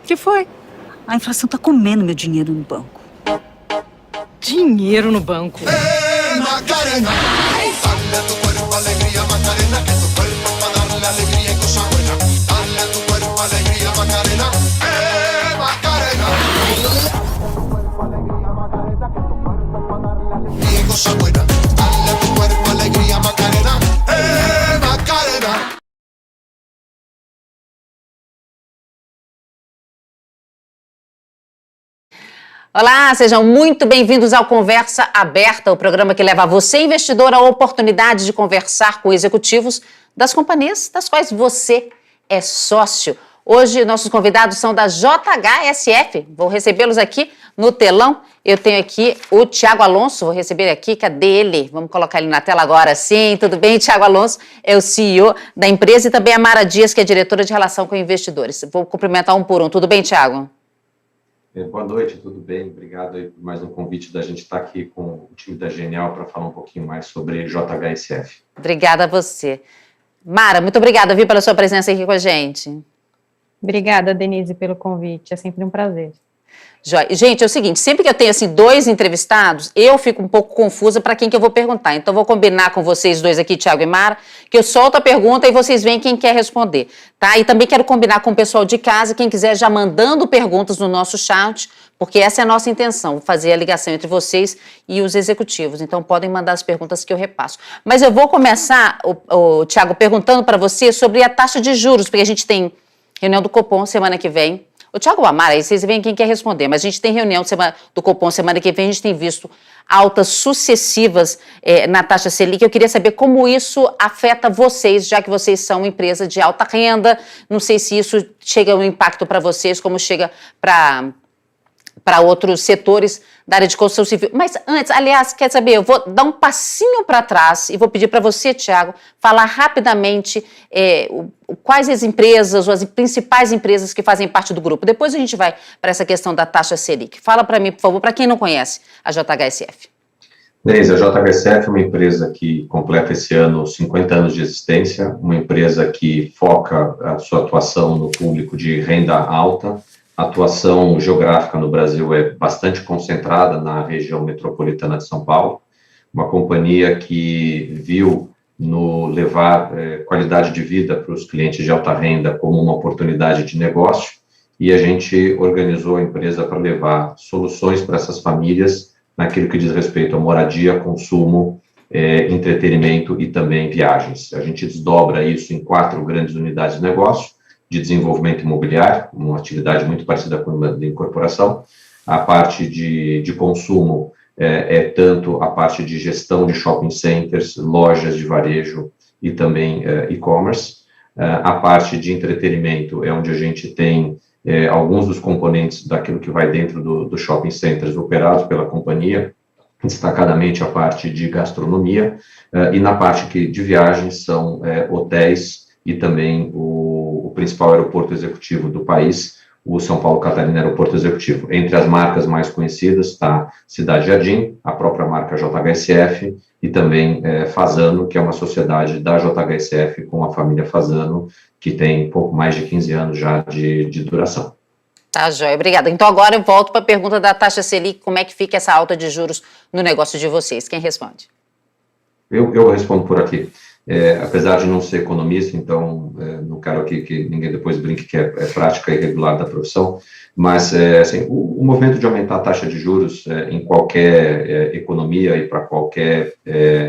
Que foi? A inflação tá comendo meu dinheiro no banco. Dinheiro no banco. Macarena, dale a tu cuerpo alegría, Macarena, que tu cuerpo para darle alegría y cosa buena. Dale a tu cuerpo alegría, Macarena, Macarena. Dale a tu cuerpo alegría, Macarena, que tu cuerpo para darle alegría y cosa buena. Dale a tu cuerpo alegría, Macarena, Macarena. Olá, sejam muito bem-vindos ao Conversa Aberta, o programa que leva você, investidor, a oportunidade de conversar com executivos das companhias das quais você é sócio. Hoje, nossos convidados são da JHSF. Vou recebê-los aqui no telão. Eu tenho aqui o Thiago Alonso, vou receber aqui, cadê ele? Vamos colocar ele na tela agora, sim. Tudo bem? Thiago Alonso é o CEO da empresa e também a Mara Dias, que é diretora de relação com investidores. Vou cumprimentar um por um. Tudo bem, Thiago? Boa noite, tudo bem? Obrigado aí por mais um convite da gente estar aqui com o time da Genial para falar um pouquinho mais sobre JHSF. Obrigada a você. Mara, muito obrigada, pela sua presença aqui com a gente. Obrigada, Denise, pelo convite. É sempre um prazer. Gente, é o seguinte, sempre que eu tenho assim, dois entrevistados, eu fico um pouco confusa para quem que eu vou perguntar. Então, eu vou combinar com vocês dois aqui, Thiago e Mara, que eu solto a pergunta e vocês veem quem quer responder, tá? E também quero combinar com o pessoal de casa, quem quiser já mandando perguntas no nosso chat, porque essa é a nossa intenção, fazer a ligação entre vocês e os executivos. Então, podem mandar as perguntas que eu repasso. Mas eu vou começar, Thiago, perguntando para você sobre a taxa de juros, porque a gente tem reunião do Copom semana que vem. O Thiago Amara, aí vocês veem quem quer responder, mas a gente tem reunião do Copom semana que vem, a gente tem visto altas sucessivas na taxa Selic. Eu queria saber como isso afeta vocês, já que vocês são uma empresa de alta renda. Não sei se isso chega um impacto para vocês, como chega para outros setores da área de construção civil. Mas antes, aliás, quer saber, eu vou dar um passinho para trás e vou pedir para você, Thiago, falar rapidamente quais as empresas ou as principais empresas que fazem parte do grupo. Depois a gente vai para essa questão da taxa Selic. Fala para mim, por favor, para quem não conhece a JHSF. Denise, a JHSF é uma empresa que completa esse ano 50 anos de existência, uma empresa que foca a sua atuação no público de renda alta. A atuação geográfica no Brasil é bastante concentrada na região metropolitana de São Paulo, uma companhia que viu no levar qualidade de vida para os clientes de alta renda como uma oportunidade de negócio, e a gente organizou a empresa para levar soluções para essas famílias naquilo que diz respeito a moradia, consumo, entretenimento e também viagens. A gente desdobra isso em 4 grandes unidades de negócio: de desenvolvimento imobiliário, uma atividade muito parecida com a de incorporação. A parte de consumo tanto a parte de gestão de shopping centers, lojas de varejo e também e-commerce. A parte de entretenimento é onde a gente tem alguns dos componentes daquilo que vai dentro do shopping centers operados pela companhia, destacadamente a parte de gastronomia, e na parte de viagens são hotéis e também o principal aeroporto executivo do país, o São Paulo Catarina Aeroporto Executivo. Entre as marcas mais conhecidas está Cidade Jardim, a própria marca JHSF, e também Fasano, que é uma sociedade da JHSF com a família Fasano, que tem pouco mais de 15 anos já de duração. Tá, joia, obrigada. Então agora eu volto para a pergunta da taxa Selic, como é que fica essa alta de juros no negócio de vocês? Quem responde? Eu respondo por aqui. Apesar de não ser economista, então não quero aqui que ninguém depois brinque que é prática irregular da profissão, mas assim, o movimento de aumentar a taxa de juros em qualquer economia e para qualquer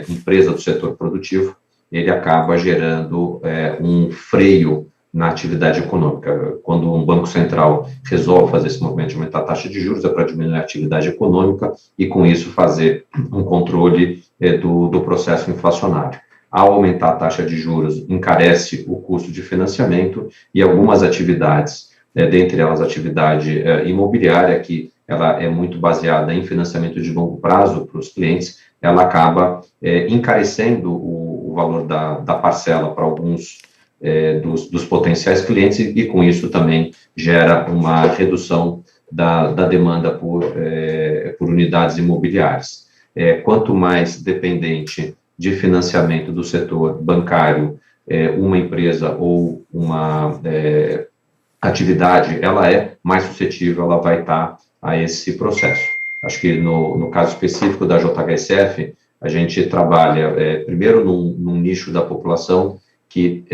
empresa do setor produtivo, ele acaba gerando um freio na atividade econômica. Quando um banco central resolve fazer esse movimento de aumentar a taxa de juros, é para diminuir a atividade econômica e, com isso, fazer um controle do processo inflacionário. Ao aumentar a taxa de juros, encarece o custo de financiamento e algumas atividades, dentre elas a atividade imobiliária, que ela é muito baseada em financiamento de longo prazo para os clientes, ela acaba encarecendo o valor da parcela para alguns dos potenciais clientes e, com isso, também gera uma redução da demanda por unidades imobiliárias. Quanto mais dependente de financiamento do setor bancário uma empresa ou uma atividade, ela é mais suscetível, ela vai estar a esse processo. Acho que no caso específico da JHSF, a gente trabalha, primeiro, num nicho da população que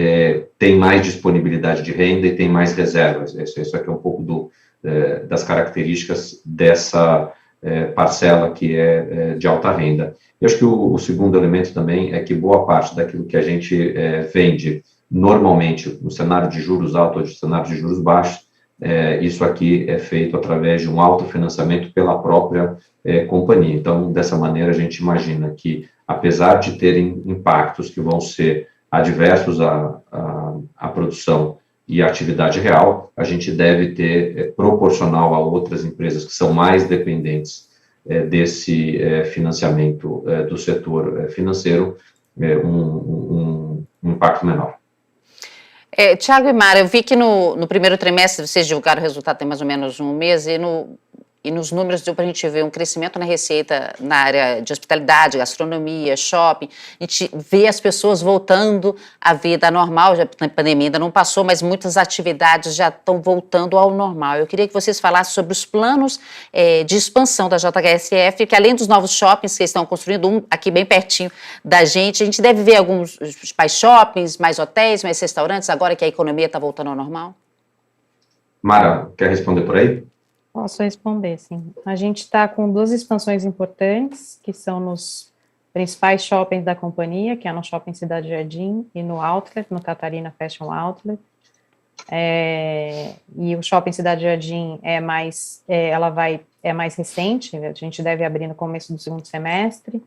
tem mais disponibilidade de renda e tem mais reservas. Isso aqui é um pouco das características dessa parcela que é de alta renda. Eu acho que o segundo elemento também é que boa parte daquilo que a gente vende normalmente no cenário de juros altos ou de cenário de juros baixos, isso aqui é feito através de um autofinanciamento pela própria companhia. Então, dessa maneira, a gente imagina que, apesar de terem impactos que vão ser adversos à produção e à atividade real, a gente deve ter, proporcional a outras empresas que são mais dependentes desse financiamento do setor financeiro, um impacto menor. Tiago e Mara, eu vi que no primeiro trimestre vocês divulgaram o resultado tem mais ou menos um mês e nos números deu para a gente ver um crescimento na receita na área de hospitalidade, gastronomia, shopping. A gente vê as pessoas voltando à vida normal, já a pandemia ainda não passou, mas muitas atividades já estão voltando ao normal. Eu queria que vocês falassem sobre os planos de expansão da JHSF, que além dos novos shoppings que estão construindo, um aqui bem pertinho da gente, a gente deve ver alguns mais shoppings, mais hotéis, mais restaurantes, agora que a economia está voltando ao normal? Mara, quer responder por aí? Posso responder, sim. A gente está com 2 expansões importantes, que são nos principais shoppings da companhia, que é no Shopping Cidade Jardim e no Outlet, no Catarina Fashion Outlet. E o Shopping Cidade Jardim é mais recente, a gente deve abrir no começo do segundo semestre,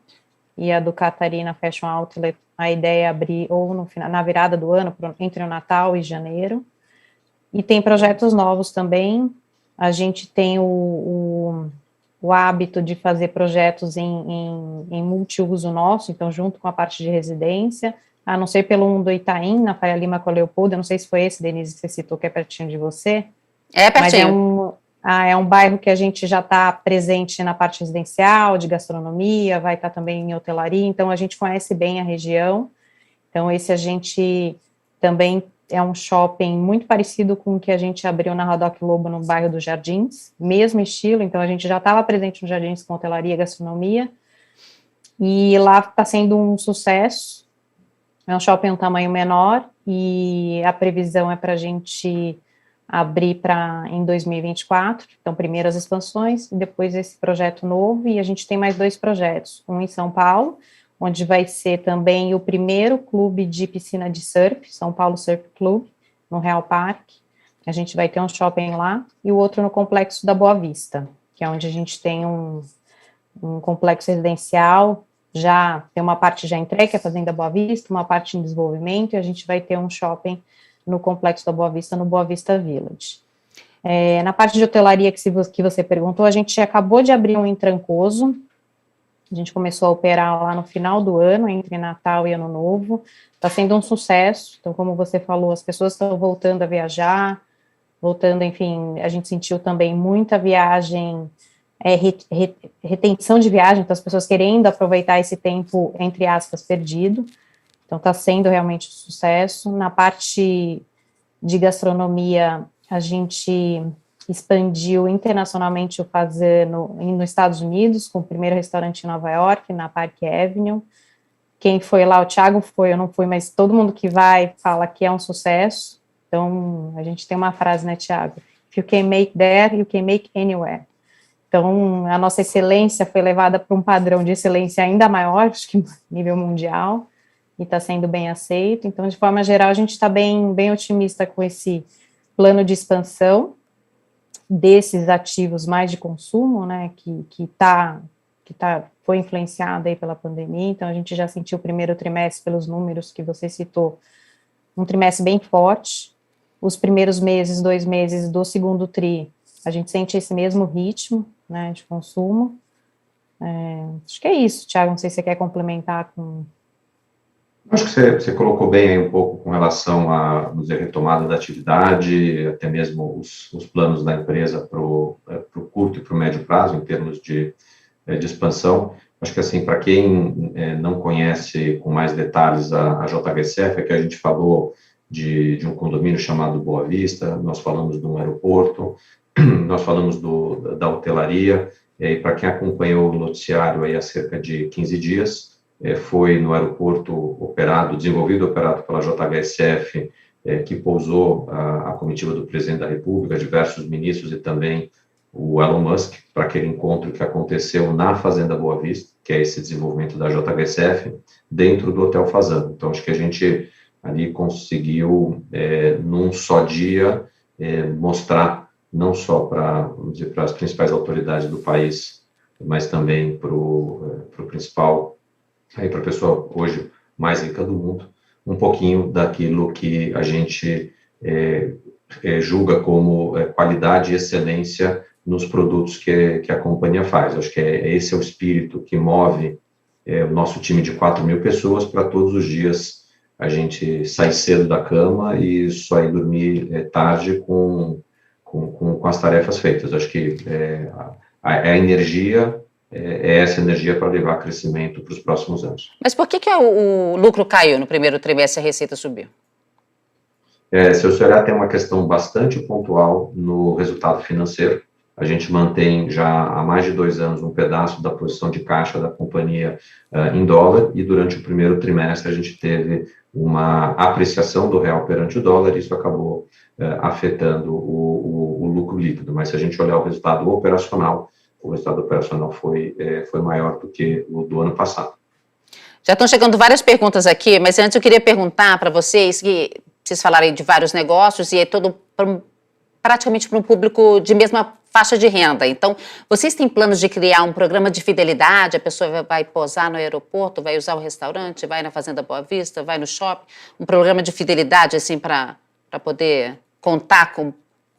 e a do Catarina Fashion Outlet, a ideia é abrir ou na virada do ano, entre o Natal e janeiro. E tem projetos novos também. A gente tem o hábito de fazer projetos em multiuso nosso, então junto com a parte de residência, a não ser pelo um do Itaim, na Faria Lima com a Leopoldo, eu não sei se foi esse, Denise, que você citou, que é pertinho de você. É pertinho. Mas é um bairro que a gente já está presente na parte residencial, de gastronomia, vai estar também em hotelaria, então a gente conhece bem a região. Então esse a gente também é um shopping muito parecido com o que a gente abriu na Radoc Lobo, no bairro dos Jardins, mesmo estilo, então a gente já estava presente nos Jardins com hotelaria e gastronomia, e lá está sendo um sucesso. É um shopping um tamanho menor, e a previsão é para a gente abrir em 2024, então primeiro as expansões, e depois esse projeto novo, e a gente tem mais 2 projetos, um em São Paulo, onde vai ser também o primeiro clube de piscina de surf, São Paulo Surf Club, no Real Parque. A gente vai ter um shopping lá, e o outro no Complexo da Boa Vista, que é onde a gente tem um complexo residencial, já tem uma parte já entregue, que é a Fazenda Boa Vista, uma parte em desenvolvimento, e a gente vai ter um shopping no Complexo da Boa Vista, no Boa Vista Village. Na parte de hotelaria que você perguntou, a gente acabou de abrir um em Trancoso. A gente começou a operar lá no final do ano, entre Natal e Ano Novo. Está sendo um sucesso. Então, como você falou, as pessoas estão voltando a viajar, enfim, a gente sentiu também muita viagem, retenção de viagem, então as pessoas querendo aproveitar esse tempo, entre aspas, perdido. Então, está sendo realmente um sucesso. Na parte de gastronomia, a gente expandiu internacionalmente o fazer nos Estados Unidos, com o primeiro restaurante em Nova York, na Park Avenue. Quem foi lá, o Thiago foi, eu não fui, mas todo mundo que vai fala que é um sucesso. Então, a gente tem uma frase, né, Thiago? If you can make there, you can make anywhere. Então, a nossa excelência foi levada para um padrão de excelência ainda maior, acho que nível mundial, e está sendo bem aceito. Então, de forma geral, a gente está bem otimista com esse plano de expansão desses ativos mais de consumo, né, foi influenciado aí pela pandemia. Então a gente já sentiu o primeiro trimestre, pelos números que você citou, um trimestre bem forte. Os primeiros 2 meses do segundo tri, a gente sente esse mesmo ritmo, né, de consumo. Acho que é isso, Thiago, não sei se você quer complementar com... Acho que você colocou bem aí um pouco com relação a, vamos dizer, retomada da atividade, até mesmo os planos da empresa para o curto e para o médio prazo, em termos de expansão. Acho que, assim, para quem não conhece com mais detalhes a JHSF, é que a gente falou de um condomínio chamado Boa Vista, nós falamos de um aeroporto, nós falamos da hotelaria, e para quem acompanhou o noticiário aí há cerca de 15 dias, foi no aeroporto desenvolvido e operado pela JHSF, que pousou a comitiva do presidente da República, diversos ministros e também o Elon Musk, para aquele encontro que aconteceu na Fazenda Boa Vista, que é esse desenvolvimento da JHSF, dentro do Hotel Fazenda. Então, acho que a gente ali conseguiu, num só dia, mostrar, não só para as principais autoridades do país, mas também para o principal, para a pessoa hoje mais rica do mundo, um pouquinho daquilo que a gente julga como qualidade e excelência nos produtos que a companhia faz. Acho que esse é o espírito que move o nosso time de 4.000 pessoas para todos os dias a gente sair cedo da cama e só ir dormir tarde com as tarefas feitas. Acho que a energia é essa energia para levar crescimento para os próximos anos. Mas por que o lucro caiu no primeiro trimestre e a receita subiu? Se você olhar, tem uma questão bastante pontual no resultado financeiro. A gente mantém já há mais de 2 anos um pedaço da posição de caixa da companhia em dólar, e durante o primeiro trimestre a gente teve uma apreciação do real perante o dólar, e isso acabou afetando o lucro líquido. Mas se a gente olhar o resultado operacional foi maior do que o do ano passado. Já estão chegando várias perguntas aqui, mas antes eu queria perguntar para vocês, que vocês falaram de vários negócios e é todo praticamente para um público de mesma faixa de renda. Então, vocês têm planos de criar um programa de fidelidade? A pessoa vai posar no aeroporto, vai usar o restaurante, vai na Fazenda Boa Vista, vai no shopping? Um programa de fidelidade, assim, para poder contar com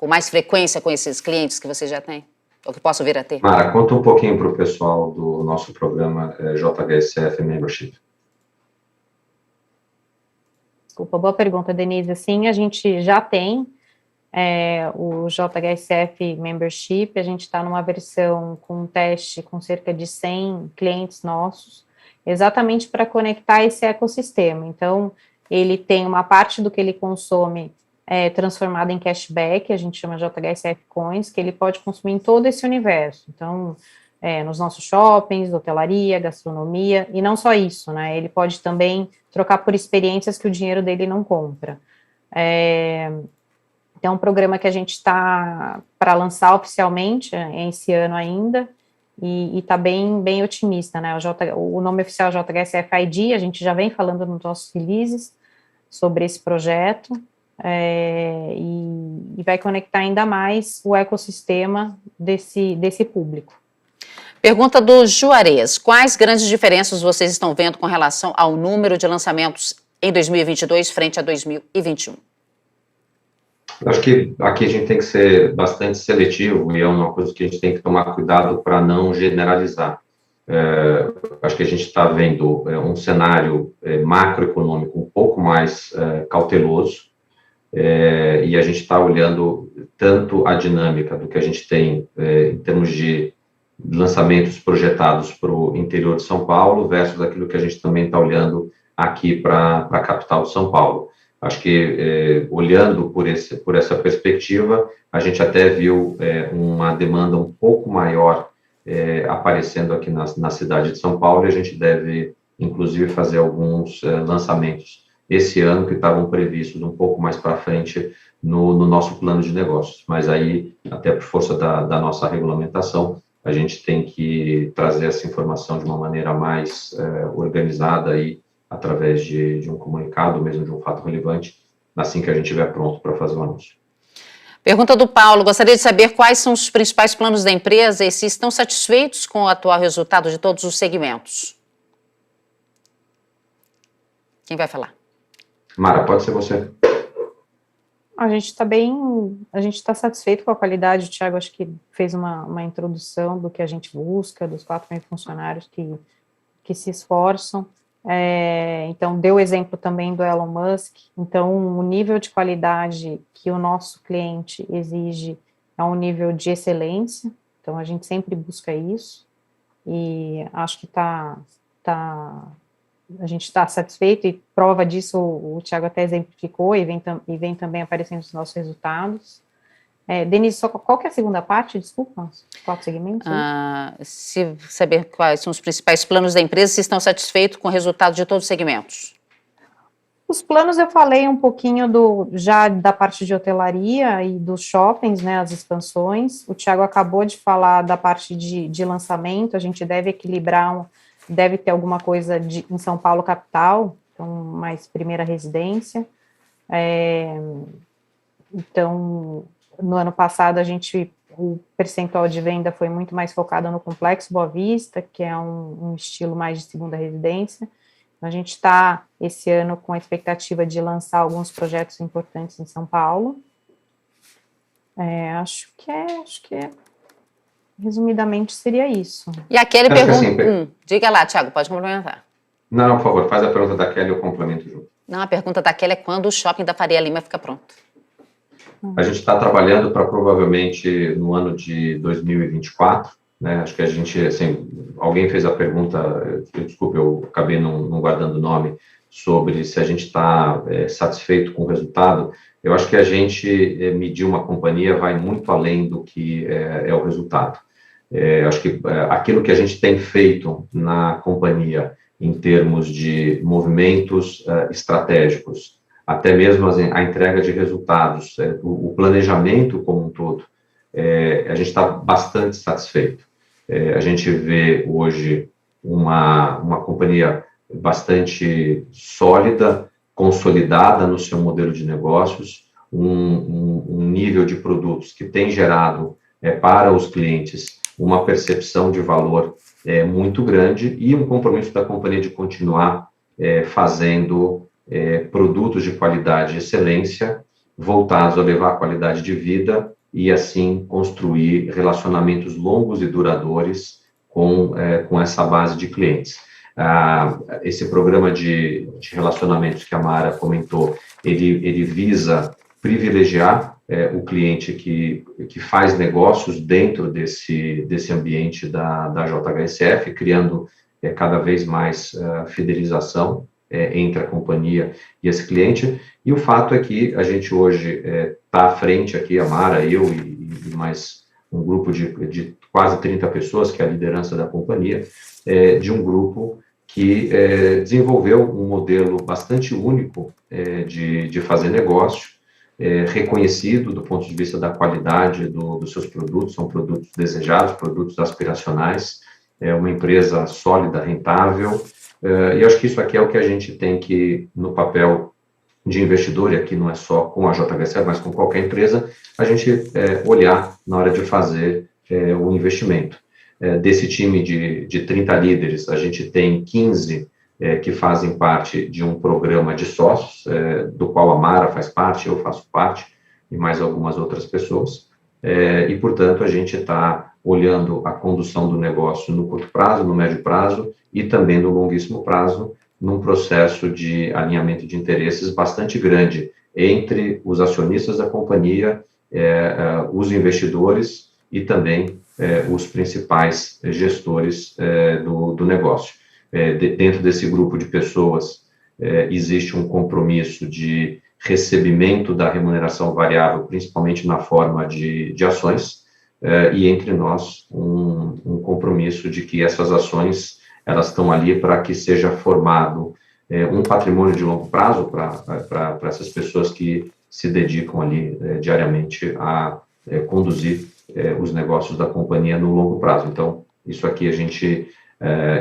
mais frequência com esses clientes que vocês já têm? Ou que possam vir a ter? Mara, conta um pouquinho para o pessoal do nosso programa JHSF Membership. Desculpa, boa pergunta, Denise. Sim, a gente já tem o JHSF Membership, a gente está numa versão com um teste com cerca de 100 clientes nossos, exatamente para conectar esse ecossistema. Então, ele tem uma parte do que ele consome transformada em cashback, a gente chama JHSF Coins, que ele pode consumir em todo esse universo. Então, nos nossos shoppings, hotelaria, gastronomia, e não só isso, né? Ele pode também trocar por experiências que o dinheiro dele não compra. Então, é um programa que a gente está para lançar oficialmente esse ano ainda, e está bem otimista, né? O nome oficial é JHSF ID, a gente já vem falando nos nossos releases sobre esse projeto, e vai conectar ainda mais o ecossistema desse público. Pergunta do Juarez: quais grandes diferenças vocês estão vendo com relação ao número de lançamentos em 2022 frente a 2021? Acho que aqui a gente tem que ser bastante seletivo, e é uma coisa que a gente tem que tomar cuidado para não generalizar. Acho que a gente está vendo um cenário macroeconômico um pouco mais cauteloso, e a gente está olhando tanto a dinâmica do que a gente tem em termos de lançamentos projetados para o interior de São Paulo versus aquilo que a gente também está olhando aqui para a capital de São Paulo. Acho que, olhando por essa perspectiva, a gente até viu uma demanda um pouco maior aparecendo aqui na cidade de São Paulo, e a gente deve, inclusive, fazer alguns lançamentos esse ano que estavam previstos um pouco mais para frente no nosso plano de negócios. Mas aí, até por força da nossa regulamentação, a gente tem que trazer essa informação de uma maneira mais organizada aí, através de um comunicado, mesmo de um fato relevante, assim que a gente estiver pronto para fazer o anúncio. Pergunta do Paulo: gostaria de saber quais são os principais planos da empresa e se estão satisfeitos com o atual resultado de todos os segmentos. Quem vai falar? Mara, pode ser você. A gente está satisfeito com a qualidade. O Thiago, acho que fez uma introdução do que a gente busca, dos 4.000 funcionários que se esforçam. Então, deu exemplo também do Elon Musk. Então, o nível de qualidade que o nosso cliente exige é um nível de excelência. Então, a gente sempre busca isso, e acho que tá a gente está satisfeito, e prova disso o Thiago até exemplificou, e vem também aparecendo nos nossos resultados. Denise, só qual que é a segunda parte, desculpa? Os 4 segmentos? Se saber quais são os principais planos da empresa, se estão satisfeitos com o resultado de todos os segmentos. Os planos eu falei um pouquinho já da parte de hotelaria e dos shoppings, né, as expansões. O Thiago acabou de falar da parte de lançamento, a gente deve equilibrar, deve ter alguma coisa em São Paulo capital, então mais primeira residência. Então, no ano passado o percentual de venda foi muito mais focado no Complexo Boa Vista, que é um estilo mais de segunda residência. A gente está, esse ano, com a expectativa de lançar alguns projetos importantes em São Paulo. Acho que resumidamente, seria isso. E a Kelly pergunta... Assim, diga lá, Thiago, pode complementar. Não, por favor, faz a pergunta da Kelly e eu complemento junto. Não, a pergunta da Kelly é quando o shopping da Faria Lima fica pronto. A gente está trabalhando para provavelmente no ano de 2024, né? Acho que a gente, assim, alguém fez a pergunta, desculpe, eu acabei não guardando o nome, sobre se a gente está satisfeito com o resultado. Eu acho que a gente medir uma companhia vai muito além do que é o resultado. Acho que aquilo que a gente tem feito na companhia em termos de movimentos estratégicos, até mesmo a entrega de resultados, o planejamento como um todo, a gente está bastante satisfeito. A gente vê hoje uma companhia bastante sólida, consolidada no seu modelo de negócios, um nível de produtos que tem gerado para os clientes uma percepção de valor muito grande e um compromisso da companhia de continuar fazendo produtos de qualidade e excelência voltados a levar qualidade de vida e, assim, construir relacionamentos longos e duradouros com essa base de clientes. Esse programa de relacionamentos que a Mara comentou, ele visa privilegiar o cliente que faz negócios dentro desse ambiente da JHSF, criando cada vez mais fidelização entre a companhia e esse cliente. E o fato é que a gente hoje está à frente aqui, a Mara, eu e mais um grupo de quase 30 pessoas, que é a liderança da companhia, de um grupo que desenvolveu um modelo bastante único de fazer negócio, reconhecido do ponto de vista da qualidade dos seus produtos, são produtos desejados, produtos aspiracionais, uma empresa sólida, rentável, e acho que isso aqui é o que a gente tem que, no papel de investidor, e aqui não é só com a JHSF, mas com qualquer empresa, a gente olhar na hora de fazer o investimento. Desse time de 30 líderes, a gente tem 15 que fazem parte de um programa de sócios, do qual a Mara faz parte, eu faço parte, e mais algumas outras pessoas. E, portanto, a gente está olhando a condução do negócio no curto prazo, no médio prazo e também no longuíssimo prazo, num processo de alinhamento de interesses bastante grande entre os acionistas da companhia, os investidores e também os principais gestores do negócio. Dentro desse grupo de pessoas, existe um compromisso de recebimento da remuneração variável, principalmente na forma de ações, e entre nós um compromisso de que essas ações elas estão ali para que seja formado um patrimônio de longo prazo para essas pessoas que se dedicam ali diariamente a conduzir os negócios da companhia no longo prazo. Então, isso aqui a gente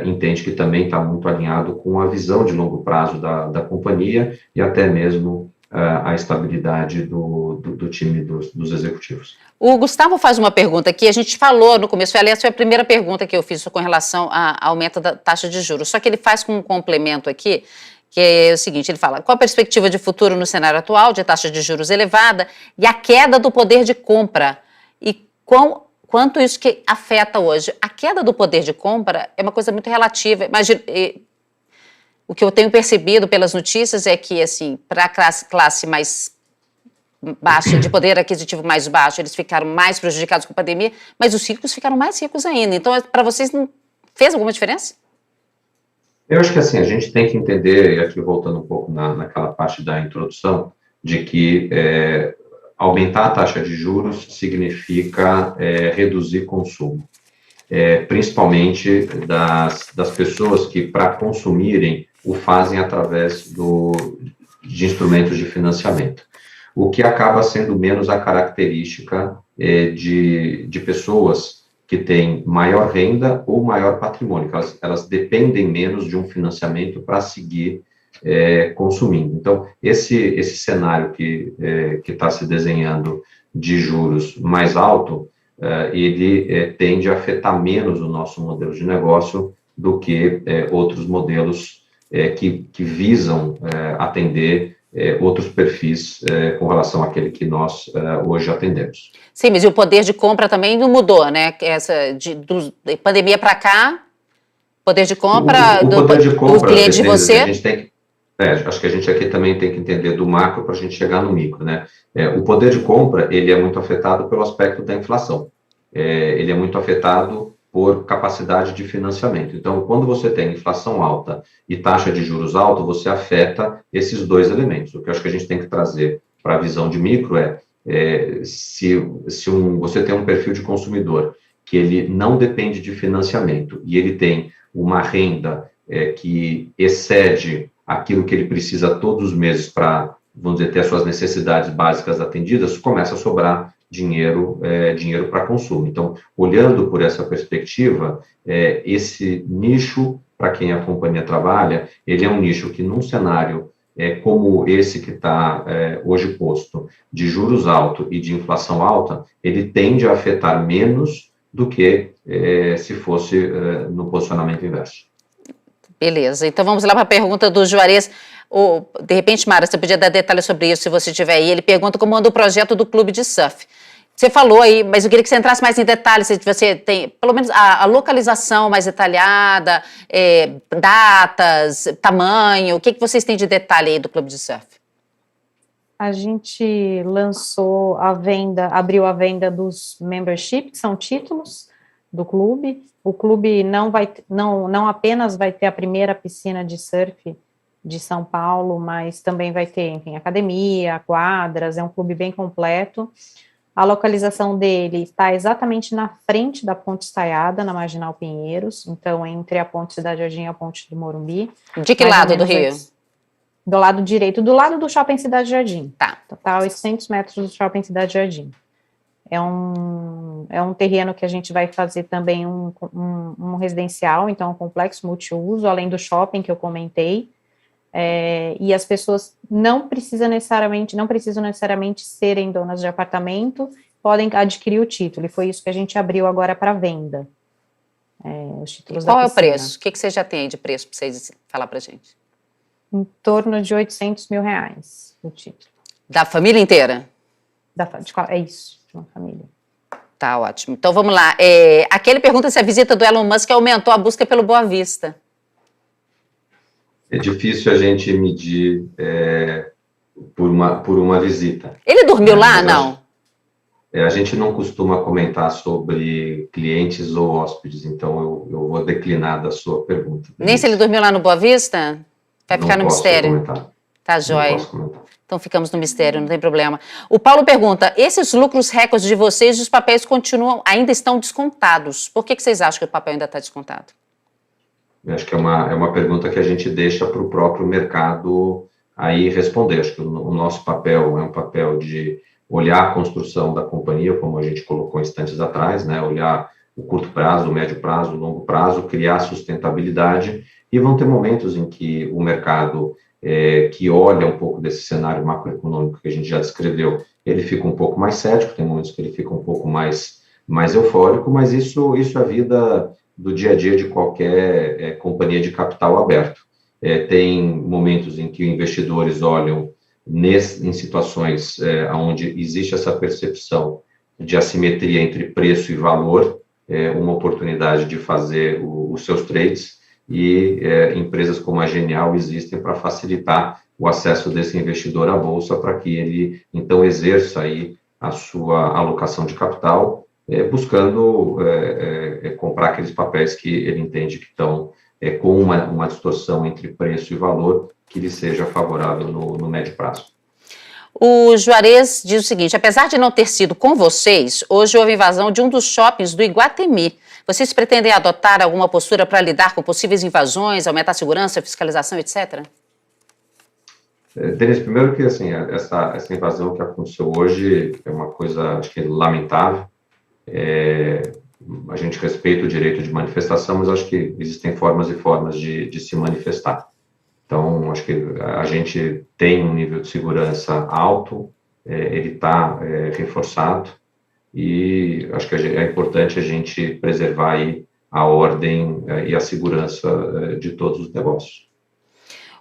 entende que também está muito alinhado com a visão de longo prazo da companhia e até mesmo a estabilidade do time dos executivos. O Gustavo faz uma pergunta aqui, a gente falou no começo, aliás, foi a primeira pergunta que eu fiz com relação ao aumento da taxa de juros, só que ele faz com um complemento aqui, que é o seguinte, ele fala, qual a perspectiva de futuro no cenário atual de taxa de juros elevada e a queda do poder de compra? E quanto isso que afeta hoje? A queda do poder de compra é uma coisa muito relativa, imagina... O que eu tenho percebido pelas notícias é que, assim, para a classe mais baixa, de poder aquisitivo mais baixo, eles ficaram mais prejudicados com a pandemia, mas os ricos ficaram mais ricos ainda. Então, para vocês, não fez alguma diferença? Eu acho que assim, a gente tem que entender, e aqui voltando um pouco naquela parte da introdução, de que aumentar a taxa de juros significa reduzir consumo, principalmente das pessoas que, para consumirem, o fazem através de instrumentos de financiamento, o que acaba sendo menos a característica de pessoas que têm maior renda ou maior patrimônio, elas dependem menos de um financiamento para seguir consumindo. Então, esse cenário que está se desenhando de juros mais alto, ele tende a afetar menos o nosso modelo de negócio do que outros modelos que visam atender outros perfis com relação àquele que nós hoje atendemos. Sim, mas e o poder de compra também não mudou, né? Da pandemia para cá, poder de compra, do cliente de você... A gente tem que, acho que a gente aqui também tem que entender do macro para a gente chegar no micro, né? O poder de compra, ele é muito afetado pelo aspecto da inflação. Ele é muito afetado por capacidade de financiamento. Então, quando você tem inflação alta e taxa de juros alta, você afeta esses dois elementos. O que eu acho que a gente tem que trazer para a visão de micro se você tem um perfil de consumidor que ele não depende de financiamento e ele tem uma renda que excede aquilo que ele precisa todos os meses para, vamos dizer, ter as suas necessidades básicas atendidas, começa a sobrar dinheiro para consumo. Então, olhando por essa perspectiva, esse nicho, para quem a companhia trabalha, ele é um nicho que, num cenário como esse que está hoje posto, de juros altos e de inflação alta, ele tende a afetar menos do que se fosse no posicionamento inverso. Beleza, então vamos lá para a pergunta do Juarez. De repente, Mara, você podia dar detalhes sobre isso, se você tiver aí. Ele pergunta como anda o projeto do clube de surf. Você falou aí, mas eu queria que você entrasse mais em detalhes, se você tem, pelo menos, a localização mais detalhada, datas, tamanho, o que vocês têm de detalhe aí do clube de surf? A gente lançou abriu a venda dos membership, que são títulos do clube. O clube não apenas vai ter a primeira piscina de surf de São Paulo, mas também vai ter, enfim, academia, quadras, é um clube bem completo. A localização dele está exatamente na frente da Ponte Estaiada, na Marginal Pinheiros, então entre a Ponte Cidade Jardim e a Ponte do Morumbi. De que lado do Rio? Do lado direito, do lado do Shopping Cidade Jardim. Tá. Total 800 metros do Shopping Cidade Jardim. É um terreno que a gente vai fazer também um residencial, então um complexo multiuso, além do shopping que eu comentei. E as pessoas não precisam necessariamente serem donas de apartamento, podem adquirir o título, e foi isso que a gente abriu agora para venda. Os títulos Qual da é o piscina. preço? O que você já tem aí de preço para vocês falar para a gente? Em torno de R$800 mil o título. Da família inteira? É isso, de uma família. Tá ótimo. Então vamos lá. Aquele pergunta se a visita do Elon Musk aumentou a busca pelo Boa Vista. É difícil a gente medir por uma visita. Ele dormiu lá, não? A gente não costuma comentar sobre clientes ou hóspedes, então eu vou declinar da sua pergunta. Nem se ele dormiu lá no Boa Vista? Vai ficar no mistério? Comentar. Tá, joia. Não posso comentar. Então ficamos no mistério, não tem problema. O Paulo pergunta, esses lucros recordes de vocês, os papéis ainda estão descontados. Por que vocês acham que o papel ainda está descontado? Eu acho que é uma pergunta que a gente deixa para o próprio mercado aí responder. Acho que o nosso papel é um papel de olhar a construção da companhia, como a gente colocou instantes atrás, né? Olhar o curto prazo, o médio prazo, o longo prazo, criar sustentabilidade, e vão ter momentos em que o mercado que olha um pouco desse cenário macroeconômico que a gente já descreveu, ele fica um pouco mais cético, tem momentos que ele fica um pouco mais eufórico, mas isso é a vida do dia a dia de qualquer companhia de capital aberto. Tem momentos em que investidores olham em situações onde existe essa percepção de assimetria entre preço e valor, uma oportunidade de fazer os seus trades, e empresas como a Genial existem para facilitar o acesso desse investidor à bolsa, para que ele, então, exerça aí a sua alocação de capital, buscando comprar aqueles papéis que ele entende que estão com uma distorção entre preço e valor que lhe seja favorável no médio prazo. O Juarez diz o seguinte: apesar de não ter sido com vocês, hoje houve invasão de um dos shoppings do Iguatemi. Vocês pretendem adotar alguma postura para lidar com possíveis invasões, aumentar a segurança, fiscalização, etc.? Denise, primeiro que assim, essa invasão que aconteceu hoje é uma coisa, acho que lamentável. A gente respeita o direito de manifestação, mas acho que existem formas e formas de se manifestar. Então, acho que a gente tem um nível de segurança alto, ele está reforçado, e acho que é importante a gente preservar aí a ordem e a segurança de todos os negócios.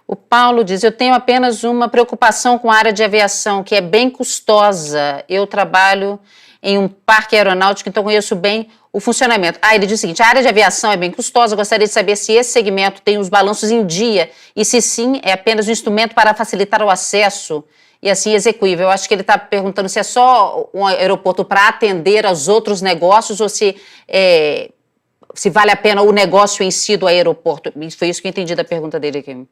O Paulo diz: eu tenho apenas uma preocupação com a área de aviação, que é bem custosa. Eu trabalho em um parque aeronáutico, então conheço bem o funcionamento. Ele diz o seguinte: a área de aviação é bem custosa, eu gostaria de saber se esse segmento tem os balanços em dia e se sim, é apenas um instrumento para facilitar o acesso e assim execuível. Eu acho que ele está perguntando se é só um aeroporto para atender aos outros negócios ou se vale a pena o negócio em si do aeroporto. Foi isso que eu entendi da pergunta dele aqui.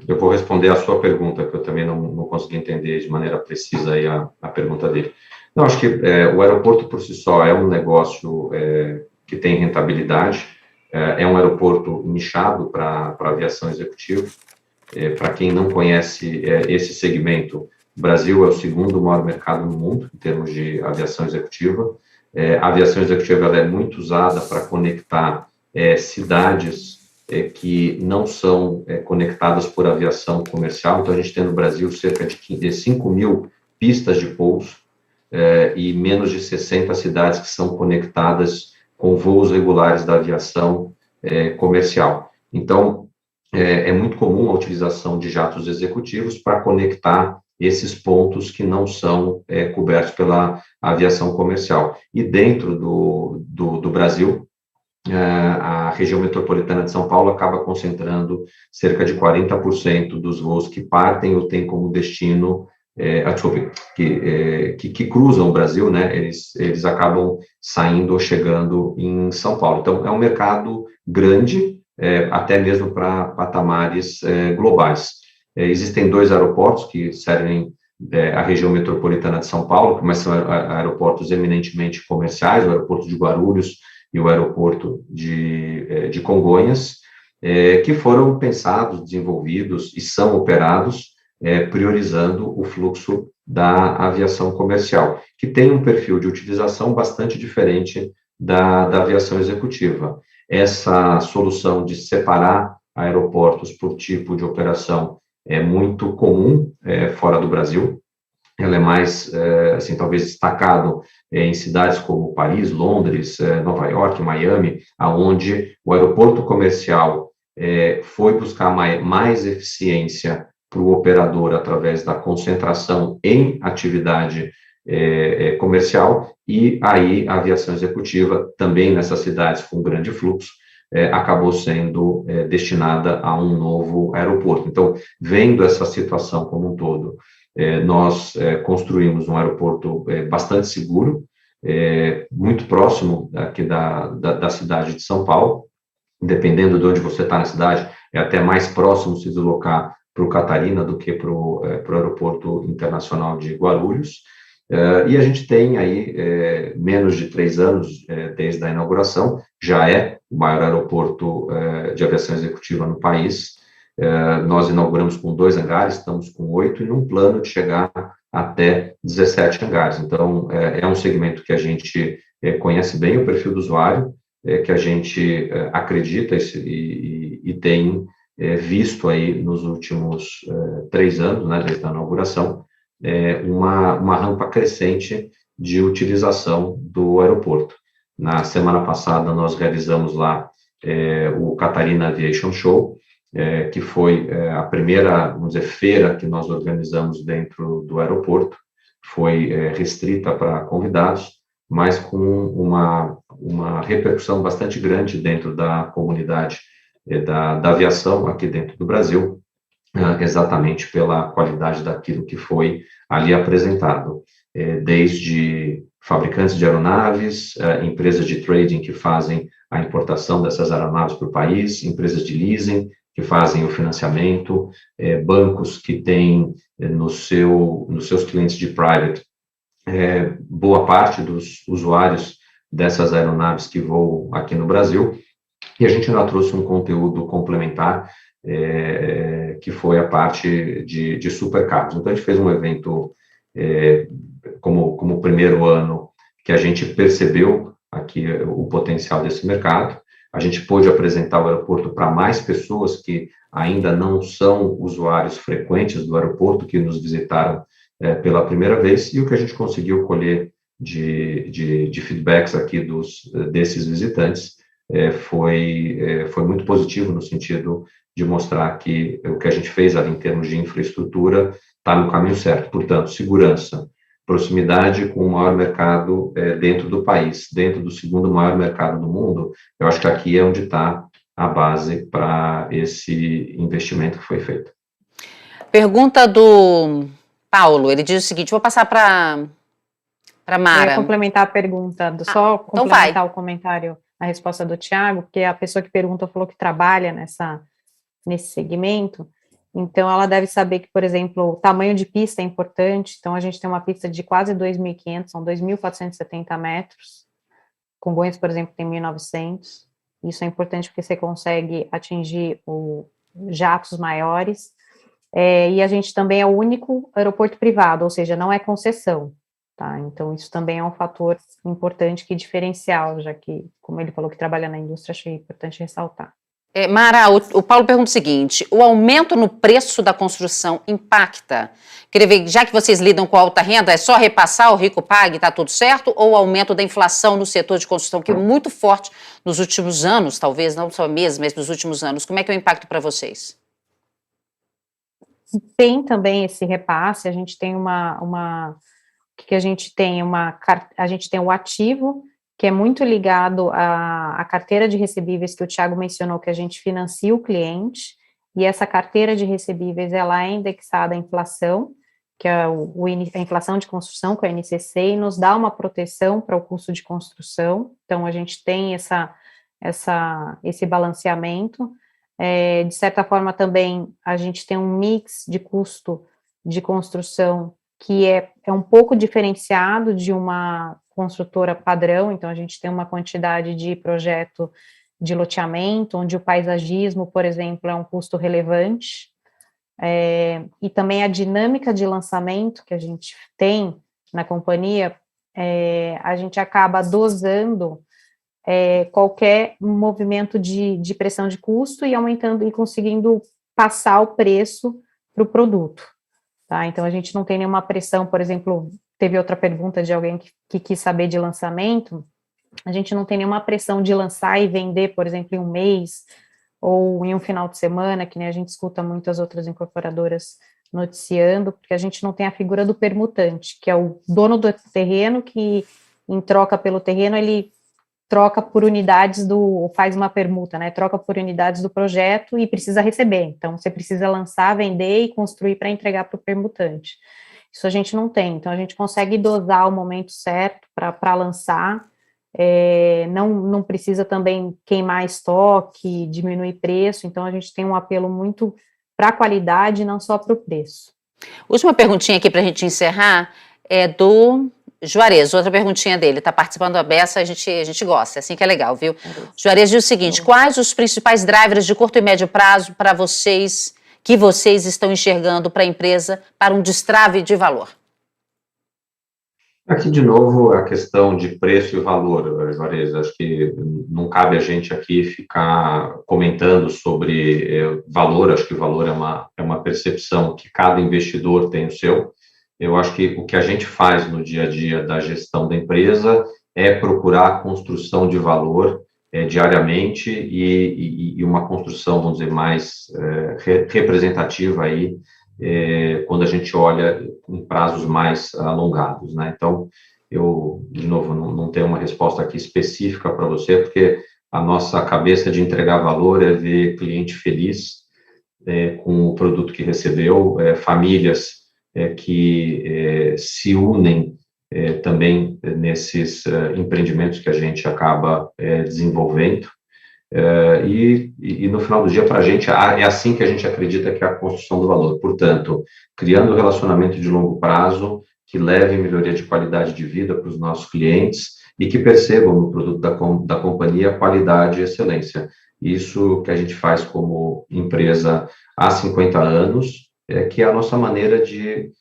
Eu vou responder a sua pergunta, que eu também não consegui entender de maneira precisa aí a pergunta dele. Não, acho que o aeroporto por si só é um negócio que tem rentabilidade, é um aeroporto nichado para aviação executiva. Para quem não conhece esse segmento, o Brasil é o segundo maior mercado no mundo em termos de aviação executiva. A aviação executiva ela é muito usada para conectar cidades que não são conectadas por aviação comercial. Então, a gente tem no Brasil cerca de 5 mil pistas de pouso e menos de 60 cidades que são conectadas com voos regulares da aviação comercial. Então, é muito comum a utilização de jatos executivos para conectar esses pontos que não são cobertos pela aviação comercial. E dentro do Brasil, a região metropolitana de São Paulo acaba concentrando cerca de 40% dos voos que partem ou têm como destino, que cruzam o Brasil, né? Eles acabam saindo ou chegando em São Paulo. Então, é um mercado grande, até mesmo para patamares globais. Existem 2 aeroportos que servem a região metropolitana de São Paulo, mas são aeroportos eminentemente comerciais, o aeroporto de Guarulhos e o aeroporto de Congonhas, que foram pensados, desenvolvidos e são operados priorizando o fluxo da aviação comercial, que tem um perfil de utilização bastante diferente da aviação executiva. Essa solução de separar aeroportos por tipo de operação é muito comum fora do Brasil. Ela é mais, assim, talvez destacado em cidades como Paris, Londres, Nova York, Miami, aonde o aeroporto comercial foi buscar mais eficiência para o operador através da concentração em atividade comercial, e aí a aviação executiva, também nessas cidades com grande fluxo, acabou sendo destinada a um novo aeroporto. Então, vendo essa situação como um todo, nós construímos um aeroporto bastante seguro, muito próximo aqui da cidade de São Paulo. Dependendo de onde você está na cidade, é até mais próximo se deslocar para o Catarina do que para o aeroporto internacional de Guarulhos. E a gente tem aí menos de 3 anos desde a inauguração, já é o maior aeroporto de aviação executiva no país. Nós inauguramos com 2 hangares, estamos com 8, e num plano de chegar até 17 hangares. Então, é um segmento que a gente conhece bem o perfil do usuário, que a gente acredita e tem visto aí nos últimos 3 anos, né, desde a inauguração, uma rampa crescente de utilização do aeroporto. Na semana passada, nós realizamos lá o Catarina Aviation Show, que foi a primeira, vamos dizer, feira que nós organizamos dentro do aeroporto. Foi restrita para convidados, mas com uma repercussão bastante grande dentro da comunidade da aviação aqui dentro do Brasil, exatamente pela qualidade daquilo que foi ali apresentado, desde fabricantes de aeronaves, empresas de trading que fazem a importação dessas aeronaves para o país, empresas de leasing que fazem o financiamento, bancos que têm nos seus clientes de private boa parte dos usuários dessas aeronaves que voam aqui no Brasil, e a gente já trouxe um conteúdo complementar, que foi a parte de supercarros. Então, a gente fez um evento como primeiro ano que a gente percebeu aqui o potencial desse mercado. A gente pôde apresentar o aeroporto para mais pessoas que ainda não são usuários frequentes do aeroporto, que nos visitaram pela primeira vez, e o que a gente conseguiu colher de feedbacks aqui desses visitantes foi muito positivo, no sentido de mostrar que o que a gente fez ali em termos de infraestrutura está no caminho certo. Portanto, segurança, proximidade com o maior mercado dentro do país, dentro do segundo maior mercado do mundo. Eu acho que aqui é onde está a base para esse investimento que foi feito. Pergunta do Paulo, ele diz o seguinte, vou passar para Mara. Eu ia complementar a pergunta, só complementar o comentário, a resposta do Thiago, porque a pessoa que perguntou falou que trabalha nesse segmento. Então, ela deve saber que, por exemplo, o tamanho de pista é importante. Então, a gente tem uma pista de quase 2.500, são 2.470 metros. Congonhas, por exemplo, tem 1.900. Isso é importante porque você consegue atingir jatos maiores. E a gente também é o único aeroporto privado, ou seja, não é concessão. Tá? Então, isso também é um fator importante que diferencial, já que, como ele falou que trabalha na indústria, achei importante ressaltar. Mara, o Paulo pergunta o seguinte, o aumento no preço da construção impacta? Queria ver, já que vocês lidam com alta renda, é só repassar, o rico pague, está tudo certo? Ou o aumento da inflação no setor de construção, que é muito forte nos últimos anos, talvez, não só meses, mas nos últimos anos, como é que é o impacto para vocês? Tem também esse repasse, a gente tem a gente tem o ativo, que é muito ligado à carteira de recebíveis que o Thiago mencionou, que a gente financia o cliente, e essa carteira de recebíveis, ela é indexada à inflação, que é a inflação de construção, que é a NCC, e nos dá uma proteção para o custo de construção. Então, a gente tem esse balanceamento. De certa forma, também, a gente tem um mix de custo de construção que é um pouco diferenciado de uma construtora padrão. Então, a gente tem uma quantidade de projeto de loteamento, onde o paisagismo, por exemplo, é um custo relevante, e também a dinâmica de lançamento que a gente tem na companhia, a gente acaba dosando qualquer movimento de pressão de custo e aumentando e conseguindo passar o preço para o produto. Tá? Então, a gente não tem nenhuma pressão, por exemplo, teve outra pergunta de alguém que quis saber de lançamento, a gente não tem nenhuma pressão de lançar e vender, por exemplo, em um mês, ou em um final de semana, que nem a gente escuta muitas outras incorporadoras noticiando, porque a gente não tem a figura do permutante, que é o dono do terreno, que em troca pelo terreno, ele troca por unidades faz uma permuta, né, troca por unidades do projeto e precisa receber, então você precisa lançar, vender e construir para entregar para o permutante. Isso a gente não tem, então a gente consegue dosar o momento certo para lançar, não precisa também queimar estoque, diminuir preço, então a gente tem um apelo muito para a qualidade, não só para o preço. Última perguntinha aqui para a gente encerrar é do Juarez, outra perguntinha dele, está participando da beça, a gente gosta, assim que é legal, viu? Juarez diz o seguinte, quais os principais drivers de curto e médio prazo para vocês, que vocês estão enxergando para a empresa, para um destrave de valor? Aqui, de novo, a questão de preço e valor, Juarez, acho que não cabe a gente aqui ficar comentando sobre valor, acho que o valor é uma percepção que cada investidor tem o seu. Eu acho que o que a gente faz no dia a dia da gestão da empresa é procurar a construção de valor diariamente e uma construção, vamos dizer, mais representativa aí, quando a gente olha em prazos mais alongados, né? Então, eu, de novo, não tenho uma resposta aqui específica para você, porque a nossa cabeça de entregar valor é ver cliente feliz com o produto que recebeu, famílias que se unem também nesses empreendimentos que a gente acaba desenvolvendo. E no final do dia, para a gente, é assim que a gente acredita que é a construção do valor. Portanto, criando relacionamento de longo prazo, que leve melhoria de qualidade de vida para os nossos clientes e que percebam no produto da companhia qualidade e excelência. Isso que a gente faz como empresa há 50 anos, que é a nossa maneira de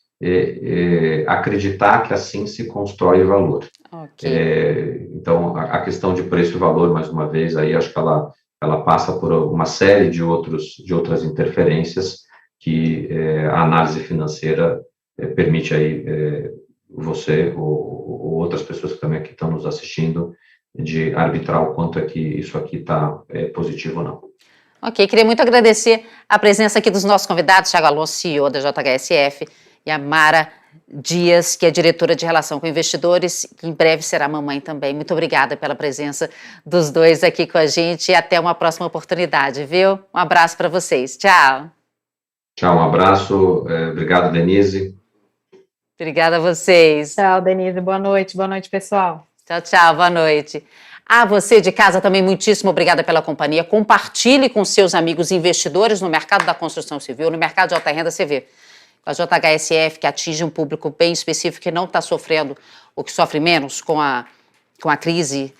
acreditar que assim se constrói valor. Ok. Então, a questão de preço e valor, mais uma vez, aí acho que ela passa por uma série de outras interferências que a análise financeira permite aí você ou outras pessoas que também aqui estão nos assistindo de arbitrar o quanto é que isso aqui está positivo ou não. Ok, queria muito agradecer a presença aqui dos nossos convidados, Thiago Alonso, CEO da JHSF, e a Mara Dias, que é diretora de Relação com Investidores, que em breve será mamãe também. Muito obrigada pela presença dos dois aqui com a gente e até uma próxima oportunidade, viu? Um abraço para vocês. Tchau. Tchau, um abraço. Obrigado, Denise. Obrigada a vocês. Tchau, Denise. Boa noite, pessoal. Tchau, boa noite. A você de casa também, muitíssimo obrigada pela companhia. Compartilhe com seus amigos investidores no mercado da construção civil, no mercado de alta renda, você vê. Com a JHSF, que atinge um público bem específico, que não está sofrendo, ou que sofre menos com a crise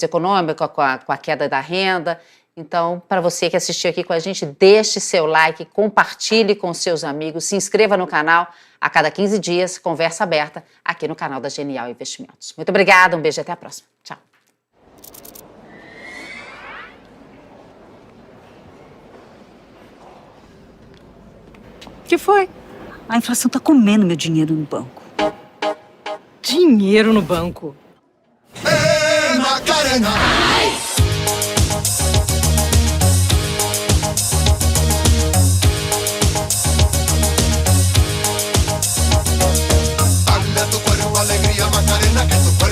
econômica, com a queda da renda. Então, para você que assistiu aqui com a gente, deixe seu like, compartilhe com seus amigos, se inscreva no canal. A cada 15 dias, conversa aberta aqui no canal da Genial Investimentos. Muito obrigada, um beijo e até a próxima. Tchau. O que foi? A inflação tá comendo meu dinheiro no banco. Dinheiro no banco? Macarena! Dale a tu cuerpo alegría, Macarena, que tu cuerpo